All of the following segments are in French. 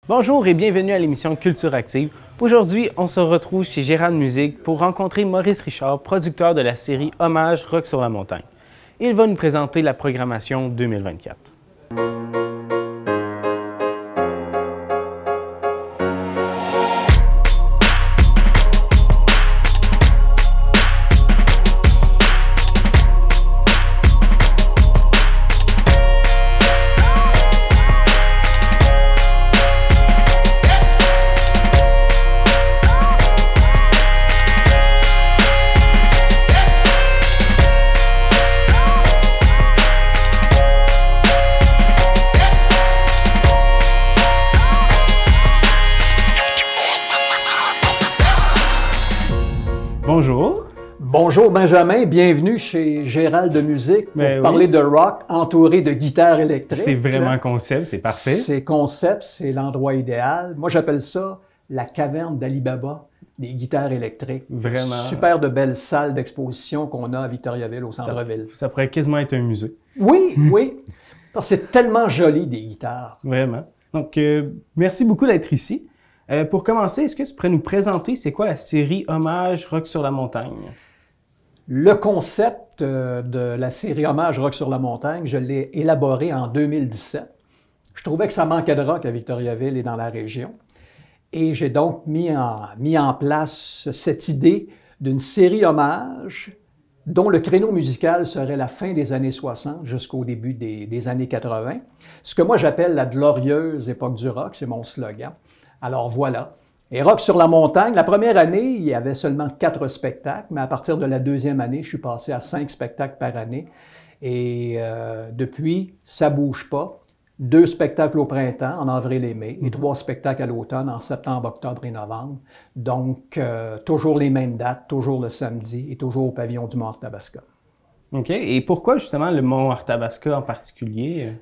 Bonjour et bienvenue à l'émission Culture Active. Aujourd'hui, on se retrouve chez Gérald Musique pour rencontrer Maurice Richard, producteur de la série Hommage Rock sur la montagne. Il va nous présenter la programmation 2024. Bonjour. Bonjour Benjamin, bienvenue chez Gérald de Musique pour parler de rock entouré de guitares électriques. C'est vraiment concept, c'est parfait. C'est concept, c'est l'endroit idéal. Moi j'appelle ça la caverne d'Ali Baba des guitares électriques. Vraiment. Super de belles salles d'exposition qu'on a à Victoriaville, au centre-ville. Ça pourrait quasiment être un musée. Oui, oui. Parce que c'est tellement joli des guitares. Vraiment. Donc, merci beaucoup d'être ici. Pour commencer, est-ce que tu pourrais nous présenter c'est quoi la série Hommage Rock sur la montagne? Le concept de la série Hommage Rock sur la montagne, je l'ai élaboré en 2017. Je trouvais que ça manquait de rock à Victoriaville et dans la région. Et j'ai donc mis en place cette idée d'une série Hommage dont le créneau musical serait la fin des années 60 jusqu'au début des années 80. Ce que moi j'appelle la glorieuse époque du rock, c'est mon slogan. Alors voilà. Et Rock sur la montagne, la première année, il y avait seulement 4 spectacles, mais à partir de la deuxième année, je suis passé à 5 spectacles par année. Et depuis, ça bouge pas. 2 spectacles au printemps, en avril et mai, et 3 spectacles à l'automne, en septembre, octobre et novembre. Donc, toujours les mêmes dates, toujours le samedi et toujours au pavillon du Mont-Arthabasca. OK. Et pourquoi justement le Mont-Arthabasca en particulier?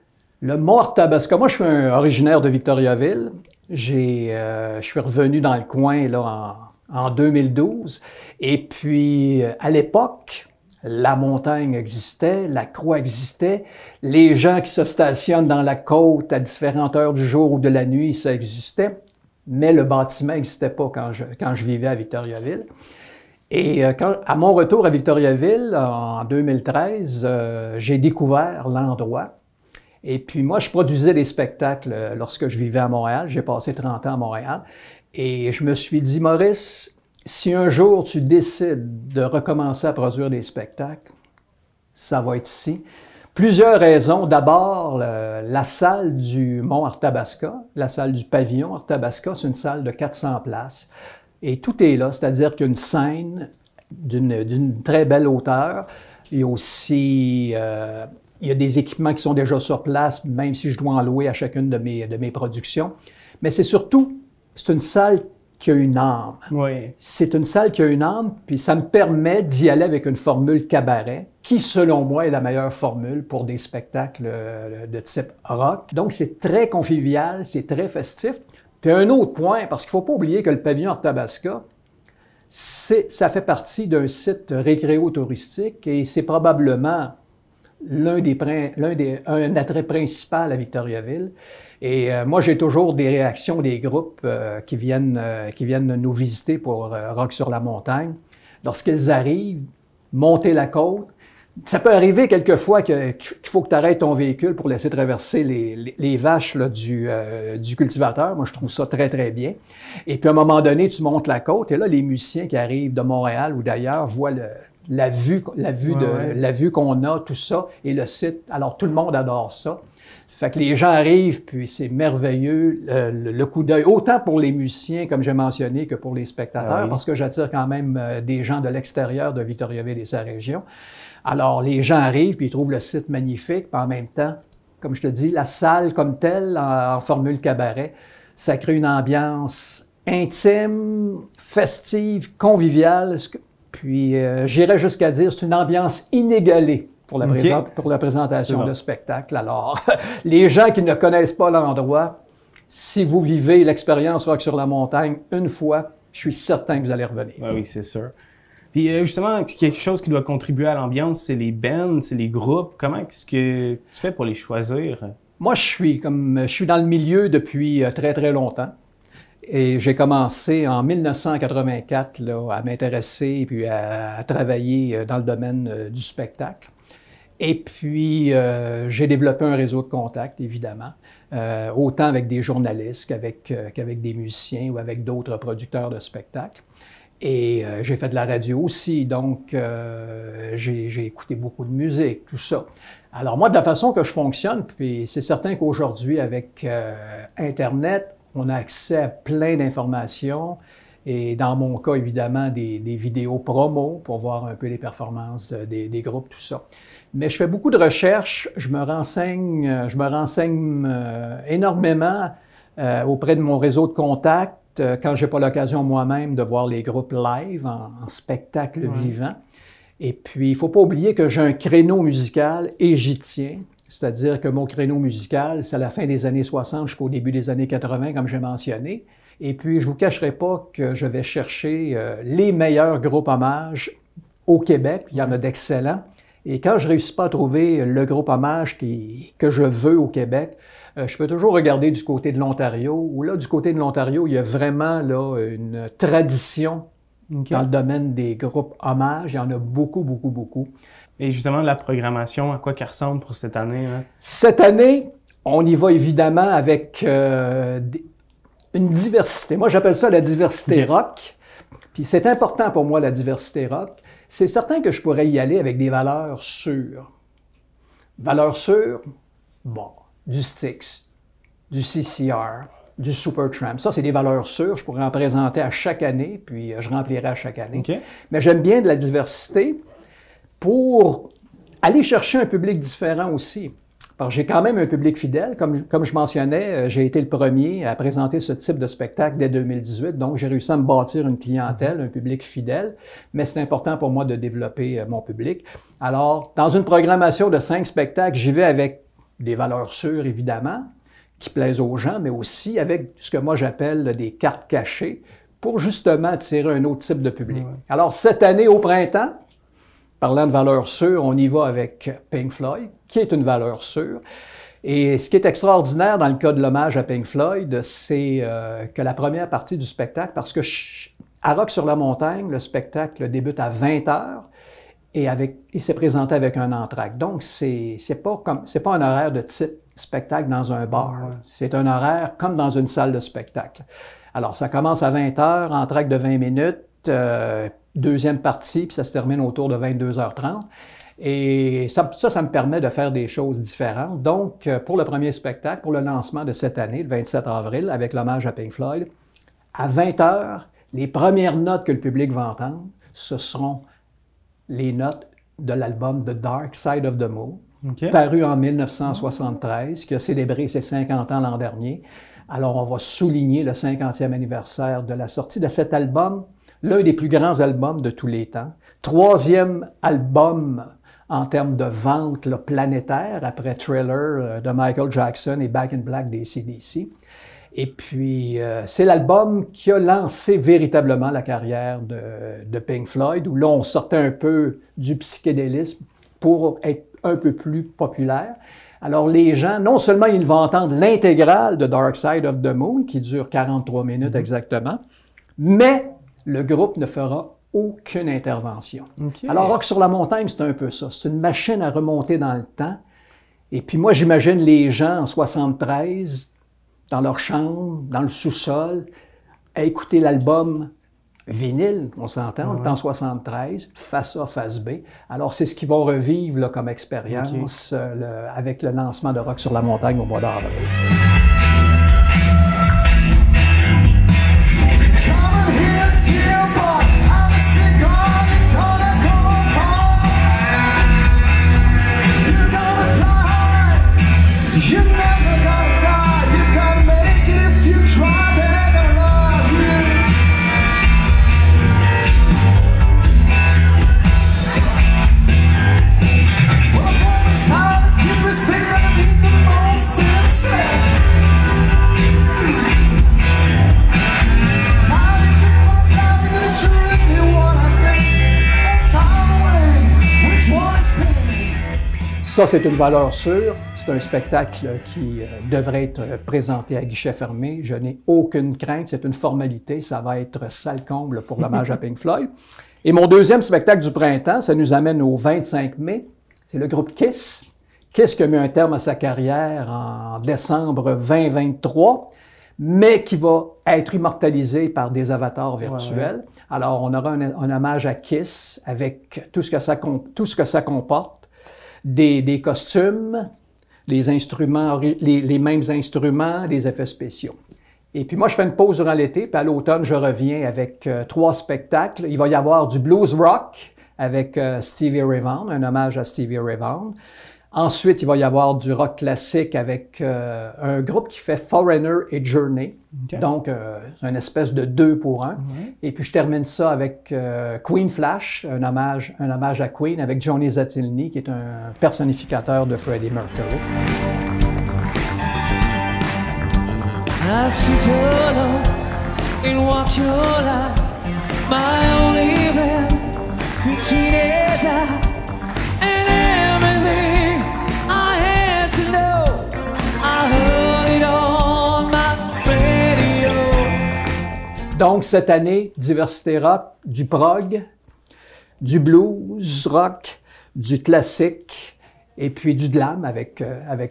Le Mont-Arthabasca, moi je suis originaire de Victoriaville. Je suis revenu dans le coin là, en 2012. Et puis, à l'époque, la montagne existait, la croix existait. Les gens qui se stationnent dans la côte à différentes heures du jour ou de la nuit, ça existait. Mais le bâtiment n'existait pas quand je vivais à Victoriaville. Et à mon retour à Victoriaville, en 2013, j'ai découvert l'endroit. Et puis moi, je produisais des spectacles lorsque je vivais à Montréal. J'ai passé 30 ans à Montréal. Et je me suis dit, Maurice, si un jour tu décides de recommencer à produire des spectacles, ça va être ici. Plusieurs raisons. D'abord, la salle du Mont-Arthabasca, la salle du pavillon Arthabasca, c'est une salle de 400 places. Et tout est là, c'est-à-dire qu'il y a une scène d'une très belle hauteur. Il y a aussi... il y a des équipements qui sont déjà sur place, même si je dois en louer à chacune de mes productions. Mais c'est surtout, c'est une salle qui a une âme. Oui. C'est une salle qui a une âme, puis ça me permet d'y aller avec une formule cabaret, qui, selon moi, est la meilleure formule pour des spectacles de type rock. Donc, c'est très convivial, c'est très festif. Puis un autre point, parce qu'il ne faut pas oublier que le pavillon Arthabasca, ça fait partie d'un site récréo-touristique et c'est probablement un attrait principal à Victoriaville. Et moi, j'ai toujours des réactions des groupes qui viennent nous visiter pour Rock sur la montagne. Lorsqu'ils arrivent, monter la côte, ça peut arriver quelquefois qu'il faut que tu arrêtes ton véhicule pour laisser traverser les vaches là, du cultivateur. Moi, je trouve ça très, très bien. Et puis, à un moment donné, tu montes la côte et là, les musiciens qui arrivent de Montréal ou d'ailleurs voient la vue qu'on a, tout ça, et le site. Alors, tout le monde adore ça. Fait que les gens arrivent, puis c'est merveilleux, le coup d'œil, autant pour les musiciens, comme j'ai mentionné, que pour les spectateurs, parce que j'attire quand même des gens de l'extérieur de Victoriaville et sa région. Alors, les gens arrivent, puis ils trouvent le site magnifique, puis en même temps, comme je te dis, la salle comme telle, en formule cabaret, ça crée une ambiance intime, festive, conviviale. Puis, j'irais jusqu'à dire, c'est une ambiance inégalée pour la présentation de spectacle. Alors, les gens qui ne connaissent pas l'endroit, si vous vivez l'expérience Rock sur la montagne une fois, je suis certain que vous allez revenir. Ah oui, c'est sûr. Puis justement, quelque chose qui doit contribuer à l'ambiance, c'est les bands, c'est les groupes. Comment est-ce que tu fais pour les choisir? Moi, je suis dans le milieu depuis très, très longtemps. Et j'ai commencé en 1984 là, à m'intéresser et puis à travailler dans le domaine du spectacle. Et puis, j'ai développé un réseau de contacts, évidemment, autant avec des journalistes qu'avec des musiciens ou avec d'autres producteurs de spectacles. Et j'ai fait de la radio aussi, donc j'ai écouté beaucoup de musique, tout ça. Alors moi, de la façon que je fonctionne, puis c'est certain qu'aujourd'hui, avec Internet, on a accès à plein d'informations et dans mon cas, évidemment, des vidéos promo pour voir un peu les performances des groupes, tout ça. Mais je fais beaucoup de recherches, je me renseigne énormément auprès de mon réseau de contacts quand j'ai pas l'occasion moi-même de voir les groupes live en spectacle vivant. Et puis, il faut pas oublier que j'ai un créneau musical et j'y tiens. C'est-à-dire que mon créneau musical, c'est à la fin des années 60 jusqu'au début des années 80, comme j'ai mentionné. Et puis, je vous cacherai pas que je vais chercher les meilleurs groupes hommages au Québec. Il y en a d'excellents. Et quand je réussis pas à trouver le groupe hommage que je veux au Québec, je peux toujours regarder du côté de l'Ontario, où là, du côté de l'Ontario, il y a vraiment là une tradition dans le domaine des groupes hommages. Il y en a beaucoup, beaucoup, beaucoup. Et justement, la programmation, à quoi qu'elle ressemble pour cette année? Hein? Cette année, on y va évidemment avec une diversité. Moi, j'appelle ça la diversité rock. Puis c'est important pour moi, la diversité rock. C'est certain que je pourrais y aller avec des valeurs sûres. Valeurs sûres, bon, du Styx, du CCR, du Supertramp. Ça, c'est des valeurs sûres. Je pourrais en présenter à chaque année, puis je remplirai à chaque année. Mais j'aime bien de la diversité pour aller chercher un public différent aussi. Parce que j'ai quand même un public fidèle. Comme je mentionnais, j'ai été le premier à présenter ce type de spectacle dès 2018. Donc, j'ai réussi à me bâtir une clientèle, un public fidèle. Mais c'est important pour moi de développer mon public. Alors, dans une programmation de 5 spectacles, j'y vais avec des valeurs sûres, évidemment, qui plaisent aux gens, mais aussi avec ce que moi j'appelle des cartes cachées pour justement attirer un autre type de public. Alors, cette année, au printemps, parlant de valeurs sûres, on y va avec Pink Floyd, qui est une valeur sûre. Et ce qui est extraordinaire dans le cas de l'hommage à Pink Floyd, c'est que la première partie du spectacle, parce que à Rock-sur-la-Montagne, le spectacle débute à 20h et il s'est présenté avec un entracte. Donc, c'est pas un horaire de type spectacle dans un bar. C'est un horaire comme dans une salle de spectacle. Alors, ça commence à 20h, entracte de 20 minutes, deuxième partie, puis ça se termine autour de 22h30. Et ça me permet de faire des choses différentes. Donc, pour le premier spectacle, pour le lancement de cette année, le 27 avril, avec l'hommage à Pink Floyd, à 20h, les premières notes que le public va entendre, ce seront les notes de l'album The Dark Side of the Moon, paru en 1973, qui a célébré ses 50 ans l'an dernier. Alors, on va souligner le 50e anniversaire de la sortie de cet album, l'un des plus grands albums de tous les temps. 3e album en termes de vente là, planétaire, après Thriller de Michael Jackson et Back in Black des AC/DC. Et puis, c'est l'album qui a lancé véritablement la carrière de Pink Floyd, où là, on sortait un peu du psychédélisme pour être un peu plus populaire. Alors, les gens, non seulement ils vont entendre l'intégrale de Dark Side of the Moon, qui dure 43 minutes exactement, mais le groupe ne fera aucune intervention. Alors, Rock-sur-la-Montagne, c'est un peu ça. C'est une machine à remonter dans le temps. Et puis moi, j'imagine les gens en 73, dans leur chambre, dans le sous-sol, à écouter l'album vinyle, on s'entend, on est en 73, face A, face B. Alors, c'est ce qu'ils vont revivre là, comme expérience avec le lancement de Rock-sur-la-Montagne au mois d'avril. Ça, c'est une valeur sûre. C'est un spectacle qui devrait être présenté à guichet fermé. Je n'ai aucune crainte, c'est une formalité. Ça va être sale comble pour l'hommage à Pink Floyd. Et mon deuxième spectacle du printemps, ça nous amène au 25 mai. C'est le groupe Kiss. Kiss qui a mis un terme à sa carrière en décembre 2023, mais qui va être immortalisé par des avatars virtuels. Ouais. Alors, on aura un hommage à Kiss avec tout ce que ça comporte. Des costumes, les instruments, les mêmes instruments, les effets spéciaux. Et puis moi, je fais une pause durant l'été, puis à l'automne, je reviens avec 3 spectacles. Il va y avoir du blues rock avec Stevie Ray Vaughan, un hommage à Stevie Ray Vaughan. Ensuite, il va y avoir du rock classique avec un groupe qui fait Foreigner et Journey. Okay. Donc, c'est une espèce de 2 pour 1. Et puis, je termine ça avec Queen Flash, un hommage à Queen avec Johnny Zatilny, qui est un personnificateur de Freddie Mercury. I sit alone and watch your life, my only man, between it and everything I had to know, I heard it on my radio. Donc, cette année, diversité rock, du prog, du blues rock, du classique et puis du glam avec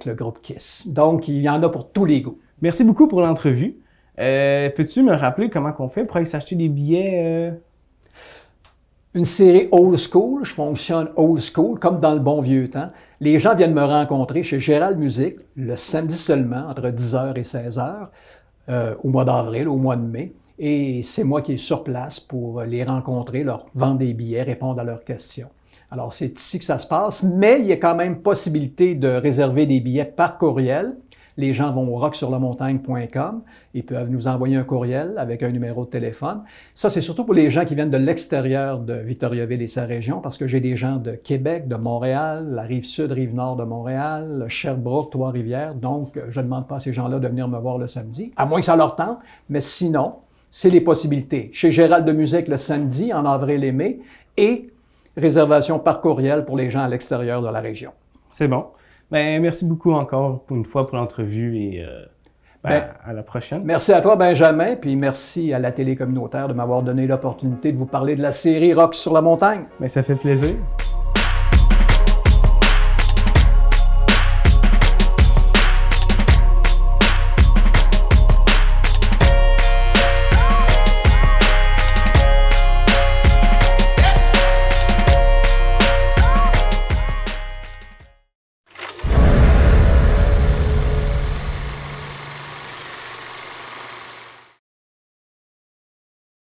le groupe Kiss. Donc, il y en a pour tous les goûts. Merci beaucoup pour l'entrevue. Peux-tu me rappeler comment on fait pour aller s'acheter des billets? Une série old school, je fonctionne old school, comme dans le bon vieux temps. Les gens viennent me rencontrer chez Gérald Musique le samedi seulement, entre 10h et 16h, au mois d'avril, au mois de mai. Et c'est moi qui est sur place pour les rencontrer, leur vendre des billets, répondre à leurs questions. Alors, c'est ici que ça se passe, mais il y a quand même possibilité de réserver des billets par courriel. Les gens vont au rocksurlamontagne.com. Ils peuvent nous envoyer un courriel avec un numéro de téléphone. Ça, c'est surtout pour les gens qui viennent de l'extérieur de Victoriaville et sa région, parce que j'ai des gens de Québec, de Montréal, la Rive-Sud, Rive-Nord de Montréal, Sherbrooke, Trois-Rivières. Donc, je ne demande pas à ces gens-là de venir me voir le samedi, à moins que ça leur tente. Mais sinon, c'est les possibilités. Chez Gérald de Musique le samedi, en avril et mai, et réservation par courriel pour les gens à l'extérieur de la région. C'est bon. Ben, merci beaucoup encore pour une fois pour l'entrevue et à la prochaine. Merci à toi, Benjamin, puis merci à la télé communautaire de m'avoir donné l'opportunité de vous parler de la série Rock sur la montagne. Ben, ça fait plaisir.